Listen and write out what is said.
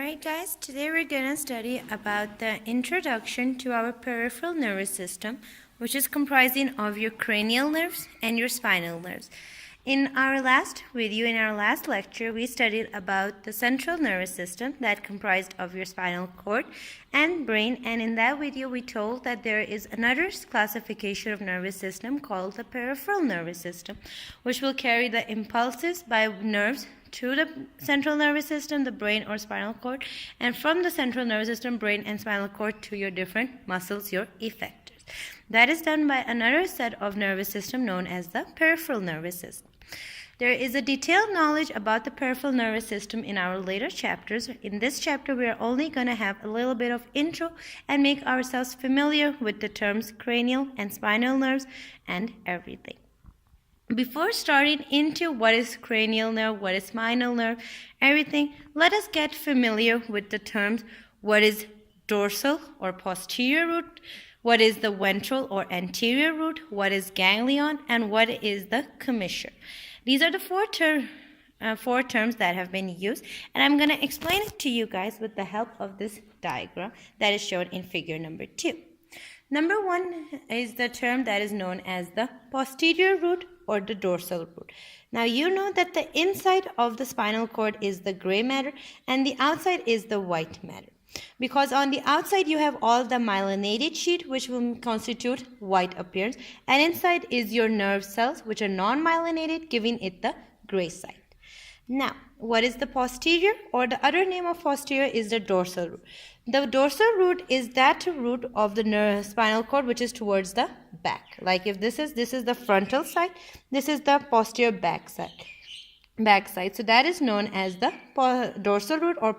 Alright guys, today we're going to study about the introduction to our peripheral nervous system, which is comprising of your cranial nerves and your spinal nerves. In our last video, in our last lecture, we studied about the central nervous system that comprised of your spinal cord and brain, and in that video we told that there is another classification of nervous system called the peripheral nervous system, which will carry the impulses by nerves to the central nervous system, the brain or spinal cord, and from the central nervous system, brain and spinal cord to your different muscles, your effectors. That is done by another set of nervous system known as the peripheral nervous system. There is a detailed knowledge about the peripheral nervous system in our later chapters. In this chapter, we are only going to have a little bit of intro and make ourselves familiar with the terms cranial and spinal nerves and everything. Before starting into what is cranial nerve, what is spinal nerve, everything, let us get familiar with the terms what is dorsal or posterior root, what is the ventral or anterior root, what is ganglion, and what is the commissure. These are the four terms that have been used, and I'm going to explain it to you guys with the help of this diagram that is shown in figure number 2. Number 1 is the term that is known as the posterior root or the dorsal root. Now you know that the inside of the spinal cord is the gray matter and the outside is the white matter. Because on the outside you have all the myelinated sheet which will constitute white appearance, and inside is your nerve cells which are non-myelinated, giving it the gray side. Now, what is the posterior, or the other name of posterior is the dorsal root. The dorsal root is that root of the spinal cord which is towards the back. Like if this is the frontal side, this is the posterior back side. So that is known as the dorsal root or